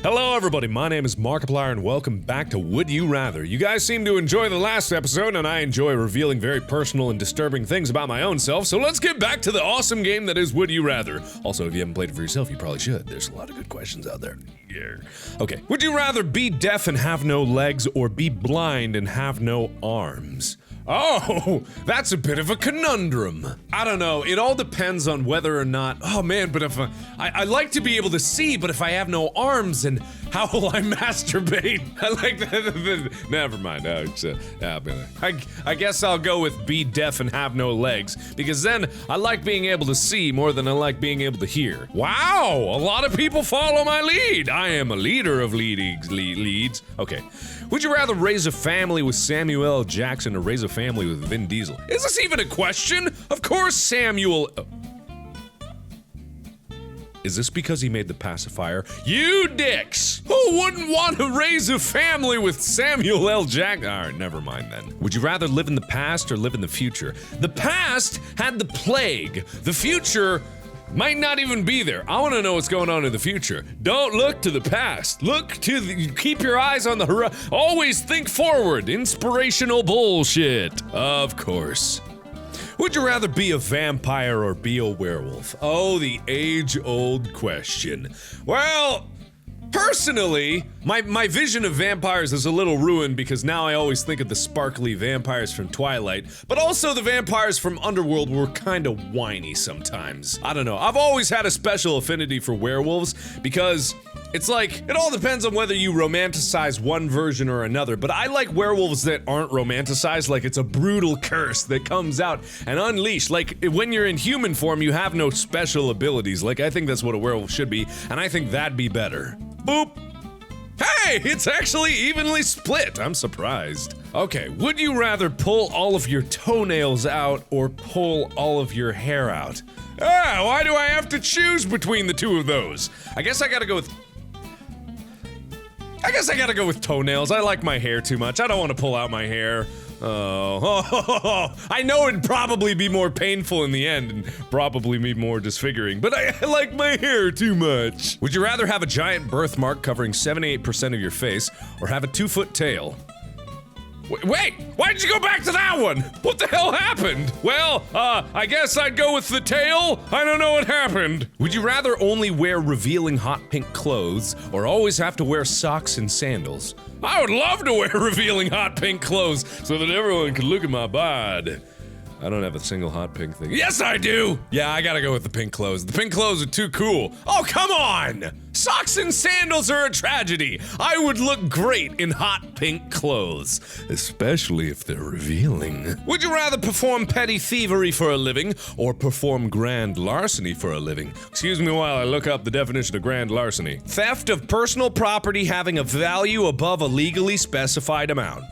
Hello everybody, my name is Markiplier and welcome back to Would You Rather. You guys seem to enjoy the last episode and I enjoy revealing very personal and disturbing things about my own self, so let's get back to the awesome game that is Would You Rather. Also, if you haven't played it for yourself, you probably should. There's a lot of good questions out there. Yeah. Okay, would you rather be deaf and have no legs or be blind and have no arms? Oh, that's a bit of a conundrum. I don't know, it all depends on whether or not, oh man, but if I like to be able to see, but if I have no arms, and how will I masturbate? I like that, never mind, I guess I'll go with be deaf and have no legs, because then I like being able to see more than I like being able to hear. Wow, a lot of people follow my lead. I am a leader of leads. Okay, would you rather raise a family with Samuel L. Jackson or raise a family with Vin Diesel? Is this even a question? Of course Samuel... Oh. Is this because he made the pacifier? You dicks! Who wouldn't want to raise a family with Samuel L. Jackson? Alright, never mind then. Would you rather live in the past or live in the future? The past had the plague. The future might not even be there. I want to know what's going on in the future. Don't look to the past. Look to the... Keep your eyes on the horizon. Always think forward. Inspirational bullshit. Of course. Would you rather be a vampire or be a werewolf? Oh, the age-old question. Well, personally, my vision of vampires is a little ruined because now I always think of the sparkly vampires from Twilight, but also the vampires from Underworld were kinda whiny sometimes. I don't know, I've always had a special affinity for werewolves because it's like, it all depends on whether you romanticize one version or another, but I like werewolves that aren't romanticized, like it's a brutal curse that comes out and unleashed. Like, when you're in human form, you have no special abilities. Like, I think that's what a werewolf should be, and I think that'd be better. Boop! Hey, it's actually evenly split. I'm surprised. Okay, would you rather pull all of your toenails out or pull all of your hair out? Ah, why do I have to choose between the two of those? I guess I gotta go with toenails. I like my hair too much. I don't want to pull out my hair. Oh, I know it'd probably be more painful in the end and probably be more disfiguring, but I like my hair too much. Would you rather have a giant birthmark covering 78% of your face or have a 2-foot tail? Wait, why did you go back to that one? What the hell happened? Well, I guess I'd go with the tail. I don't know what happened. Would you rather only wear revealing hot pink clothes or always have to wear socks and sandals? I would love to wear revealing hot pink clothes so that everyone can look at my bod. I don't have a single hot pink thing. Yes, I do! Yeah, I gotta go with the pink clothes. The pink clothes are too cool. Oh, come on! Socks and sandals are a tragedy. I would look great in hot pink clothes, especially if they're revealing. Would you rather perform petty thievery for a living or perform grand larceny for a living? Excuse me while I look up the definition of grand larceny. Theft of personal property having a value above a legally specified amount.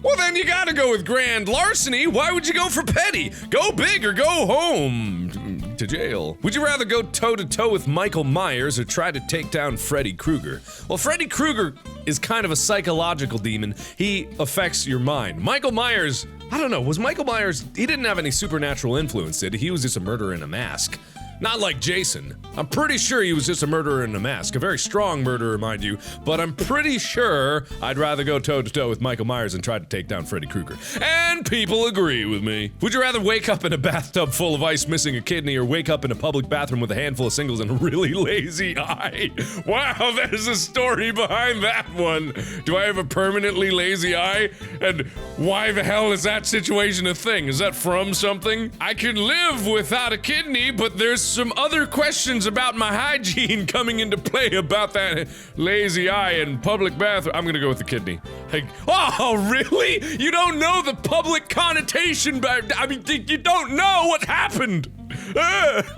Well, then you gotta go with grand larceny. Why would you go for petty? Go big or go home to jail. Would you rather go toe-to-toe with Michael Myers or try to take down Freddy Krueger? Well, Freddy Krueger is kind of a psychological demon. He affects your mind. Michael Myers, I don't know, was Michael Myers, he didn't have any supernatural influence, did he? He was just a murderer in a mask. Not like Jason. I'm pretty sure he was just a murderer in a mask. A very strong murderer, mind you, but I'm pretty sure I'd rather go toe-to-toe with Michael Myers and try to take down Freddy Krueger. And people agree with me. Would you rather wake up in a bathtub full of ice missing a kidney or wake up in a public bathroom with a handful of singles and a really lazy eye? Wow, there's a story behind that one. Do I have a permanently lazy eye? And why the hell is that situation a thing? Is that from something? I can live without a kidney, but there's some other questions about my hygiene coming into play about that lazy eye and public bathroom. I'm gonna go with the kidney. Like, oh, really? You don't know the public connotation, I mean, you don't know what happened.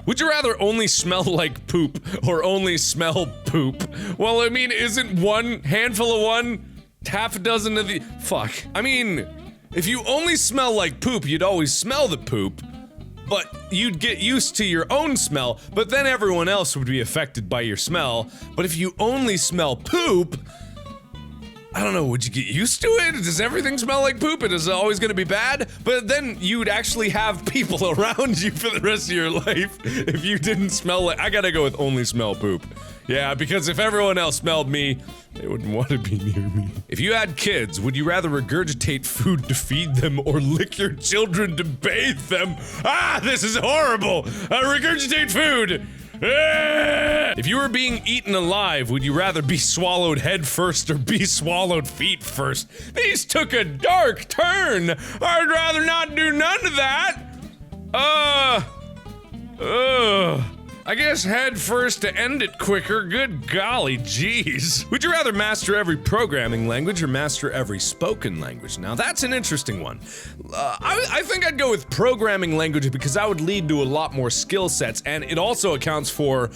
Would you rather only smell like poop or only smell poop? Well, I mean, isn't one handful of one half a dozen of the... Fuck. I mean, if you only smell like poop, you'd always smell the poop. But you'd get used to your own smell, but then everyone else would be affected by your smell. But if you only smell poop, I don't know, would you get used to it? Does everything smell like poop? And is it always gonna be bad? But then you'd actually have people around you for the rest of your life if you didn't smell like— I gotta go with only smell poop. Yeah, because if everyone else smelled me, they wouldn't want to be near me. If you had kids, would you rather regurgitate food to feed them or lick your children to bathe them? Ah, this is horrible! Regurgitate food! If you were being eaten alive, would you rather be swallowed head first or be swallowed feet first? These took a dark turn. I'd rather not do none of that. I guess head first to end it quicker. Good golly, jeez. Would you rather master every programming language or master every spoken language? Now that's an interesting one. I think I'd go with programming language because that would lead to a lot more skill sets, and it also accounts for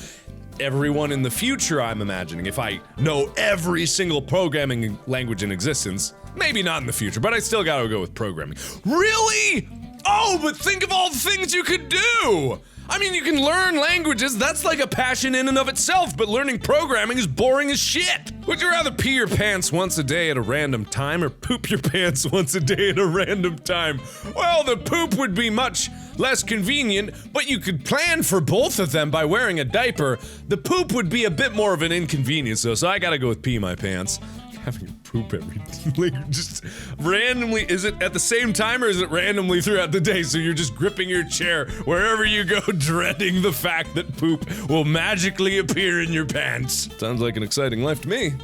everyone in the future, I'm imagining. If I know every single programming language in existence, maybe not in the future, but I still gotta go with programming. Really? Oh, but think of all the things you could do! I mean, you can learn languages, that's like a passion in and of itself, but learning programming is boring as shit! Would you rather pee your pants once a day at a random time or poop your pants once a day at a random time? Well, the poop would be much less convenient, but you could plan for both of them by wearing a diaper. The poop would be a bit more of an inconvenience though, so I gotta go with pee my pants. Having to poop every like just randomly, is it at the same time or is it randomly throughout the day? So you're just gripping your chair wherever you go, dreading the fact that poop will magically appear in your pants. Sounds like an exciting life to me.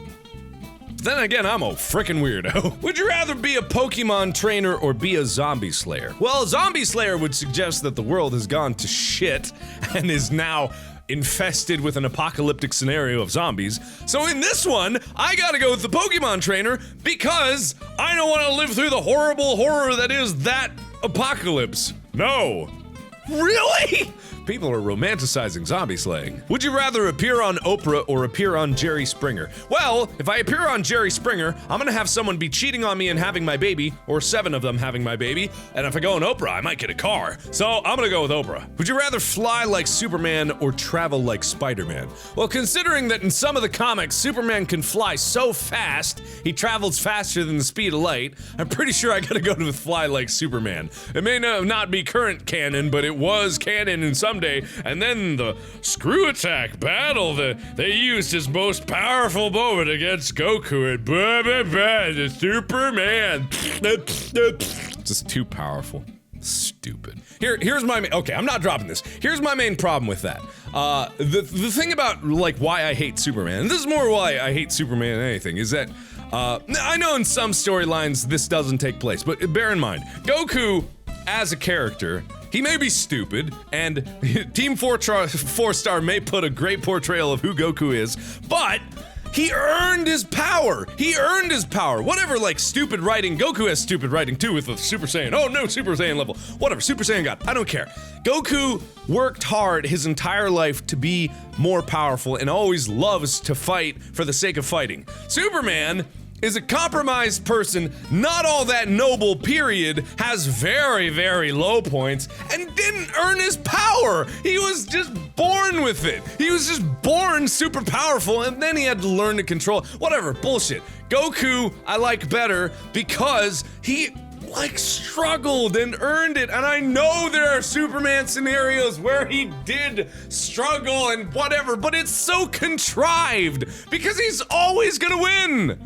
But then again, I'm a frickin' weirdo. Would you rather be a Pokemon trainer or be a zombie slayer? Well, a zombie slayer would suggest that the world has gone to shit and is now infested with an apocalyptic scenario of zombies. So in this one, I gotta go with the Pokemon trainer because I don't want to live through the horrible horror that is that apocalypse. No. Really? People are romanticizing zombie slaying. Would you rather appear on Oprah or appear on Jerry Springer? Well, if I appear on Jerry Springer, I'm gonna have someone be cheating on me and having my baby, or 7 of them having my baby, and if I go on Oprah, I might get a car. So I'm gonna go with Oprah. Would you rather fly like Superman or travel like Spider-Man? Well, considering that in some of the comics, Superman can fly so fast, he travels faster than the speed of light, I'm pretty sure I gotta go with fly like Superman. It may not be current canon, but it was canon in some day, and then the screw attack battle that they used his most powerful moment against Goku and the Superman. Just too powerful. Stupid. Here's my okay, I'm not dropping this. Here's my main problem with that. The thing about like why I hate Superman, and this is more why I hate Superman than anything, is that I know in some storylines this doesn't take place, but bear in mind, Goku as a character, he may be stupid, and Team 4-Star may put a great portrayal of who Goku is, but he earned his power! He earned his power! Whatever, like, stupid writing, Goku has stupid writing too with the Super Saiyan. Oh no, Super Saiyan level. Whatever, Super Saiyan God, I don't care. Goku worked hard his entire life to be more powerful and always loves to fight for the sake of fighting. Superman is a compromised person, not all that noble, period, has very, very low points, and didn't earn his power! He was just born with it! He was just born super powerful, and then he had to learn to control— whatever, bullshit. Goku, I like better, because he, like, struggled and earned it, and I know there are Superman scenarios where he did struggle and whatever, but it's so contrived, because he's always gonna win!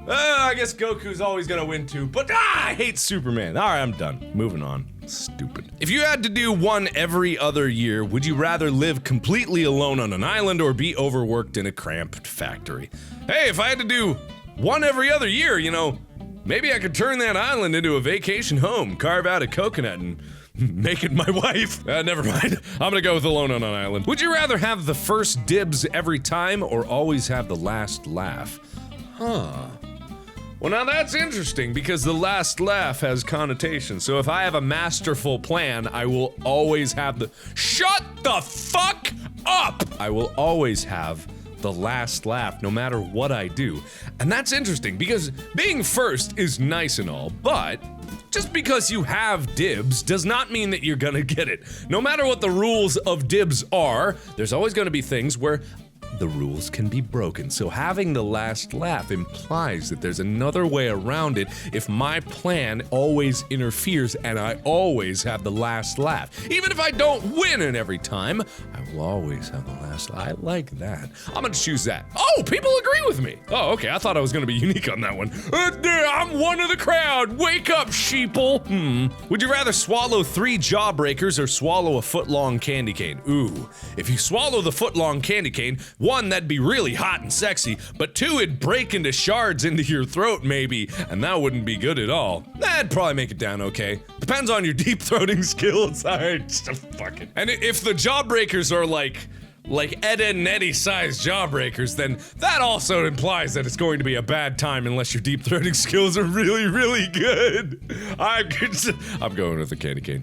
I guess Goku's always gonna win too, but I hate Superman. Alright, I'm done. Moving on. Stupid. If you had to do one every other year, would you rather live completely alone on an island or be overworked in a cramped factory? Hey, if I had to do one every other year, you know, maybe I could turn that island into a vacation home, carve out a coconut and make it my wife. Never mind. I'm gonna go with alone on an island. Would you rather have the first dibs every time or always have the last laugh? Huh. Well, now that's interesting because the last laugh has connotations. So if I have a masterful plan, I will always have the— shut the fuck up! I will always have the last laugh no matter what I do. And that's interesting because being first is nice and all, but just because you have dibs does not mean that you're gonna get it. No matter what the rules of dibs are, there's always gonna be things where the rules can be broken. So having the last laugh implies that there's another way around it if my plan always interferes and I always have the last laugh. Even if I don't win in every time, I will always have the last laugh. I like that. I'm gonna choose that. Oh, people agree with me. Oh, okay, I thought I was gonna be unique on that one. I'm one of the crowd. Wake up, sheeple. Would you rather swallow 3 jawbreakers or swallow a foot-long candy cane? Ooh, if you swallow the foot-long candy cane, 1, that'd be really hot and sexy, but 2, it'd break into shards into your throat maybe, and that wouldn't be good at all. That'd probably make it down okay. Depends on your deep-throating skills. Alright, fuck it. And if the jawbreakers are like Ed, Edd n Eddy sized jawbreakers, then that also implies that it's going to be a bad time unless your deep-throating skills are really, really good. I'm going with the candy cane.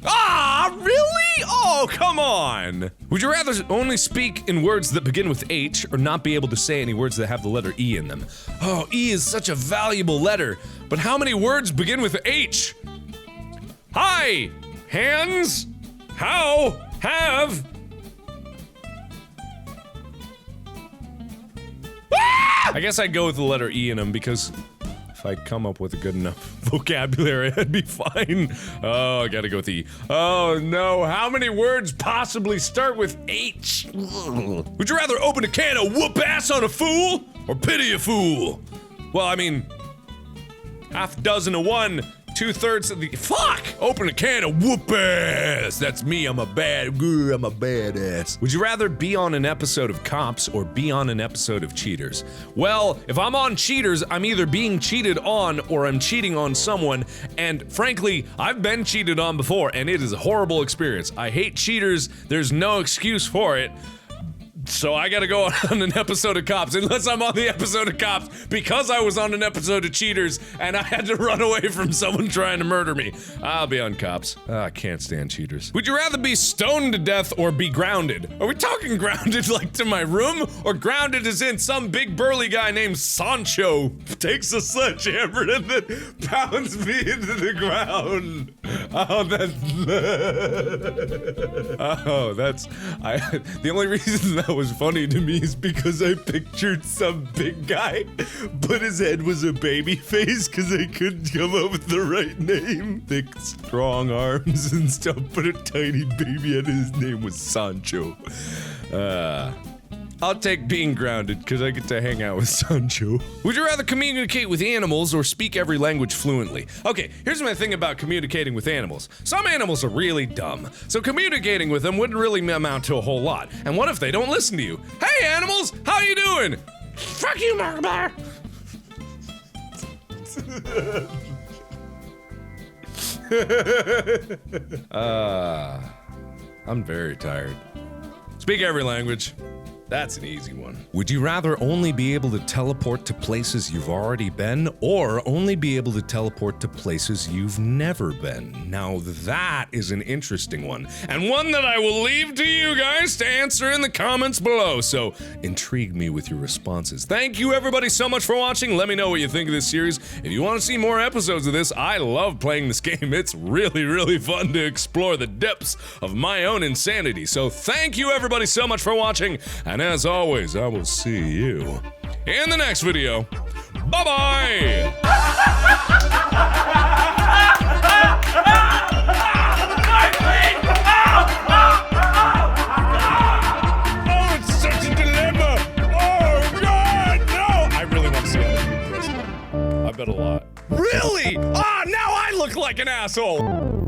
Ah, really? Oh, come on. Would you rather only speak in words that begin with H or not be able to say any words that have the letter E in them? Oh, E is such a valuable letter, but how many words begin with H? Hi, hands, how, have. I guess I'd go with the letter E in them because if I come up with a good enough vocabulary, I'd be fine. Oh, I gotta go with E. Oh no, how many words possibly start with H? Would you rather open a can of whoop ass on a fool or pity a fool? Well, I mean, half dozen of one, 2/3 of the— fuck! Open a can of whoop ass! That's me, I'm a badass. Would you rather be on an episode of Cops or be on an episode of Cheaters? Well, if I'm on Cheaters, I'm either being cheated on or I'm cheating on someone, and frankly, I've been cheated on before, and it is a horrible experience. I hate Cheaters, there's no excuse for it. So I gotta go on an episode of Cops, unless I'm on the episode of Cops because I was on an episode of Cheaters and I had to run away from someone trying to murder me. I'll be on Cops. I can't stand Cheaters. Would you rather be stoned to death or be grounded? Are we talking grounded like to my room? Or grounded as in some big burly guy named Sancho takes a sledgehammer and then pounds me into the ground? Oh, that's the only reason that was funny to me is because I pictured some big guy, but his head was a baby face because I couldn't come up with the right name. Thick, strong arms and stuff, but a tiny baby and his name was Sancho. I'll take being grounded because I get to hang out with Sancho. Would you rather communicate with animals or speak every language fluently? Okay, here's my thing about communicating with animals. Some animals are really dumb, so communicating with them wouldn't really amount to a whole lot. And what if they don't listen to you? Hey animals, how you doing? Fuck you, Markiplier! I'm very tired. Speak every language. That's an easy one. Would you rather only be able to teleport to places you've already been, or only be able to teleport to places you've never been? Now that is an interesting one, and one that I will leave to you guys to answer in the comments below, so intrigue me with your responses. Thank you everybody so much for watching. Let me know what you think of this series. If you want to see more episodes of this, I love playing this game. It's really, really fun to explore the depths of my own insanity. So thank you everybody so much for watching, and as always, I will see you in the next video. Bye-bye! Oh, it's such a dilemma! Oh, God, no! I really want to see how this. I bet a lot. Really? Ah, now I look like an asshole!